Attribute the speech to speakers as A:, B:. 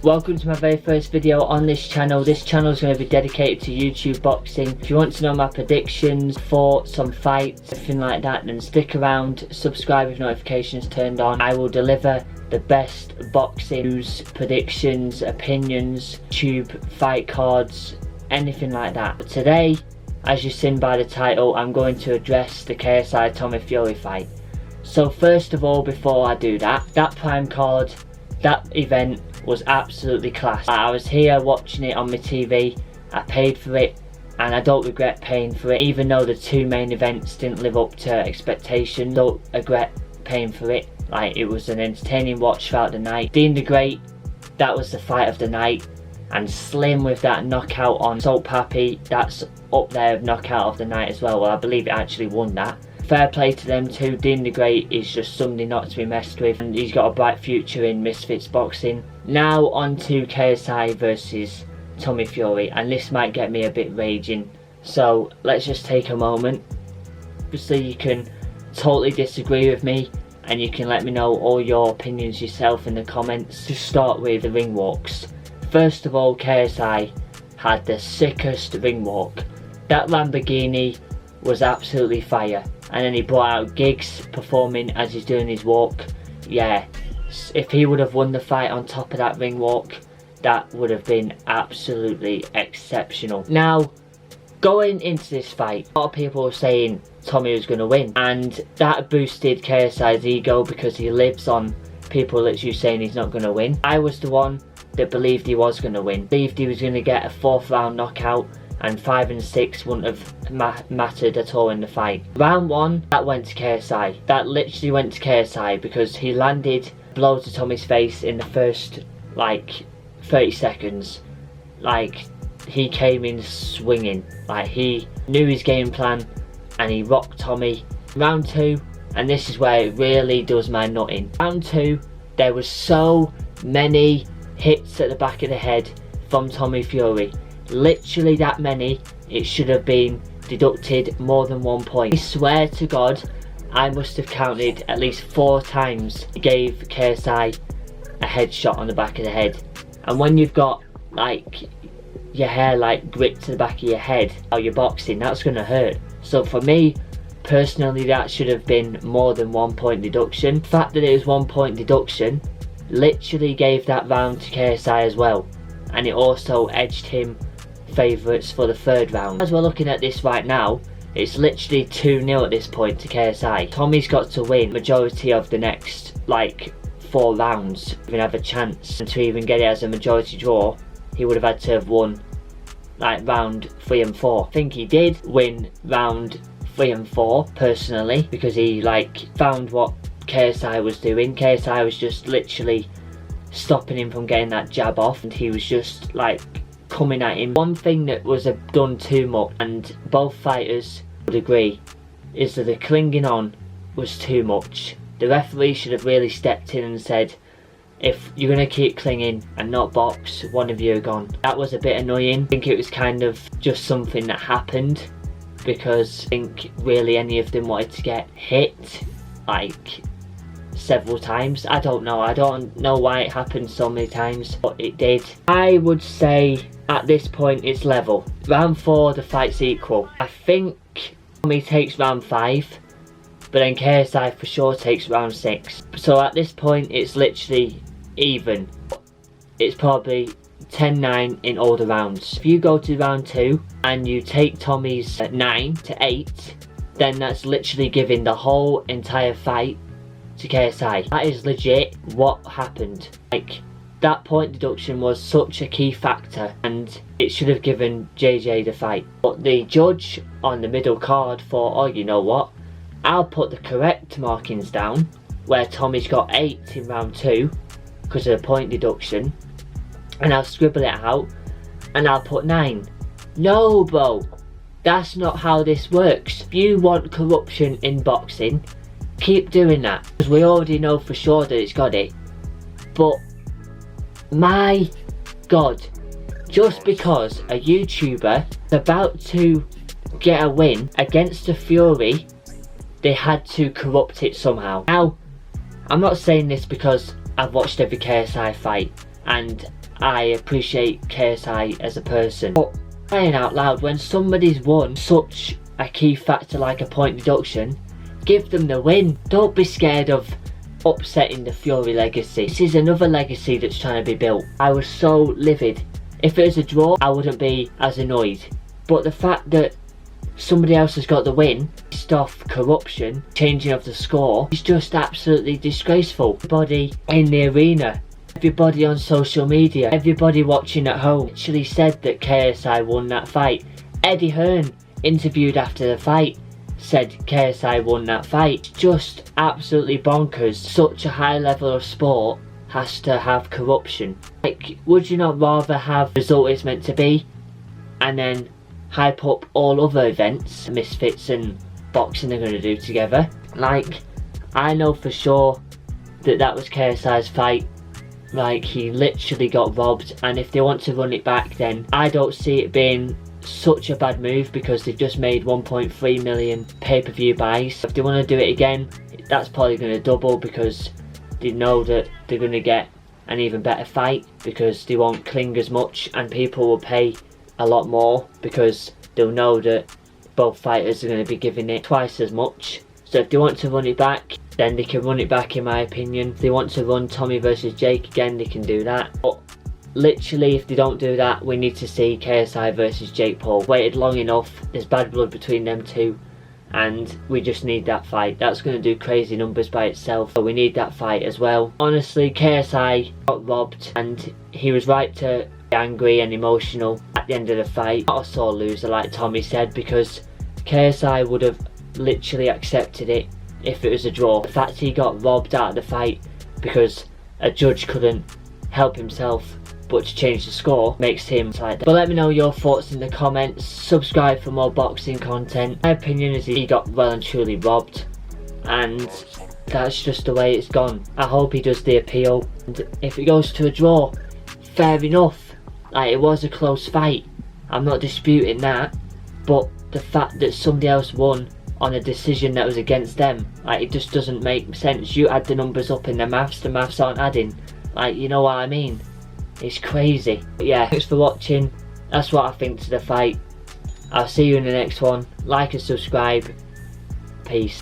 A: Welcome to my very first video on this channel. This channel is going to be dedicated to YouTube boxing. If you want to know my predictions for some fights, everything like that, then stick around, subscribe with notifications turned on. I will deliver the best boxing news, predictions, opinions, tube fight cards, anything like that. But today, as you've seen by the title, I'm going to address the KSI Tommy Fury fight. So first of all, before I do that prime card, that event was absolutely class. I was here watching it on my TV, I paid for it and I don't regret paying for it. Even though the two main events didn't live up to expectations, don't regret paying for it. Like, it was an entertaining watch throughout the night. Dean the Great, that was the fight of the night. And Slim with that knockout on Salt Pappy, that's up there of knockout of the night as well. Well, I believe it actually won that. Fair play to them too. Dean the Great is just somebody not to be messed with, and he's got a bright future in Misfits boxing. Now on to KSI versus Tommy Fury, and this might get me a bit raging, so let's just take a moment. Obviously you can totally disagree with me and you can let me know all your opinions yourself in the comments. To start with the ring walks. First of all, KSI had the sickest ring walk. That Lamborghini was absolutely fire. And then he brought out Giggs performing as he's doing his walk. Yeah, if he would have won the fight on top of that ring walk, that would have been absolutely exceptional. Now, going into this fight, a lot of people were saying Tommy was going to win, and that boosted KSI's ego because he lives on people literally saying he's not going to win. I was the one that believed he was going to win, believed he was going to get a 4th round knockout, and 5 and 6 wouldn't have mattered at all in the fight. Round 1, that went to KSI. That literally went to KSI because he landed blows to Tommy's face in the first like 30 seconds. Like, he came in swinging. Like, he knew his game plan and he rocked Tommy. Round 2, and this is where it really does my nutting. Round 2, there was so many hits at the back of the head from Tommy Fury. Literally that many, it should have been deducted more than 1 point. I swear to God, I must have counted at least 4 times he gave KSI a headshot on the back of the head. And when you've got like your hair like gripped to the back of your head while you're boxing, that's gonna hurt. So for me personally, that should have been more than 1 point deduction. The fact that it was 1 point deduction literally gave that round to KSI as well, and it also edged him favourites for the 3rd round. As we're looking at this right now, it's literally 2-0 at this point to KSI. Tommy's got to win majority of the next like 4 rounds to even have a chance, and to even get it as a majority draw he would have had to have won like round 3 and 4. I think he did win round 3 and 4 personally, because he like found what KSI was doing. KSI was just literally stopping him from getting that jab off, and he was just like coming at him. One thing that was done too much, and both fighters would agree, is that the clinging on was too much. The referee should have really stepped in and said, if you're going to keep clinging and not box, one of you are gone. That was a bit annoying. I think it was kind of just something that happened because I think really any of them wanted to get hit like several times. I don't know why it happened so many times, but it did. I would say at this point it's level. Round 4 the fight's equal. I think Tommy takes round 5, but then KSI for sure takes round 6. So at this point it's literally even. It's probably 10-9 in all the rounds. If you go to round 2 and you take Tommy's 9 to 8, then that's literally giving the whole entire fight to KSI. That is legit what happened. Like, that point deduction was such a key factor, and it should have given JJ the fight. But the judge on the middle card thought, oh, you know what, I'll put the correct markings down where Tommy's got 8 in round 2 because of the point deduction, and I'll scribble it out and I'll put 9. No, bro, that's not how this works. If you want corruption in boxing, keep doing that, because we already know for sure that it's got it. But my God, just because a YouTuber is about to get a win against a Fury, they had to corrupt it somehow. Now, I'm not saying this because I've watched every KSI fight and I appreciate KSI as a person. But saying out loud, when somebody's won such a key factor like a point deduction, give them the win. Don't be scared of upsetting the Fury legacy. This is another legacy that's trying to be built. I was so livid. If it was a draw, I wouldn't be as annoyed. But the fact that somebody else has got the win, based off corruption, changing of the score, is just absolutely disgraceful. Everybody in the arena, everybody on social media, everybody watching at home actually said that KSI won that fight. Eddie Hearn, interviewed after the fight, said KSI won that fight. Just absolutely bonkers. Such a high level of sport has to have corruption. Like, would you not rather have the result it's meant to be and then hype up all other events Misfits and boxing are going to do together? Like, I know for sure that that was KSI's fight. Like, he literally got robbed, and if they want to run it back, then I don't see it being such a bad move, because they've just made 1.3 million pay-per-view buys. If they want to do it again, that's probably going to double, because they know that they're going to get an even better fight, because they won't cling as much and people will pay a lot more, because they'll know that both fighters are going to be giving it twice as much. So if they want to run it back, then they can run it back, in my opinion. If they want to run Tommy versus Jake again, they can do that. But literally, if they don't do that, we need to see KSI versus Jake Paul. Waited long enough, there's bad blood between them two, and we just need that fight. That's going to do crazy numbers by itself, but we need that fight as well. Honestly, KSI got robbed, and he was right to be angry and emotional at the end of the fight. Not a sore loser, like Tommy said, because KSI would have literally accepted it if it was a draw. The fact he got robbed out of the fight because a judge couldn't help himself but to change the score makes him like that. But let me know your thoughts in the comments. Subscribe for more boxing content. My opinion is he got well and truly robbed, and that's just the way it's gone. I hope he does the appeal, and if it goes to a draw, fair enough. Like, it was a close fight, I'm not disputing that, but the fact that somebody else won on a decision that was against them, like, it just doesn't make sense. You add the numbers up in the maths aren't adding. Like, you know what I mean? It's crazy. But yeah, thanks for watching. That's what I think to the fight. I'll see you in the next one. Like and subscribe. Peace.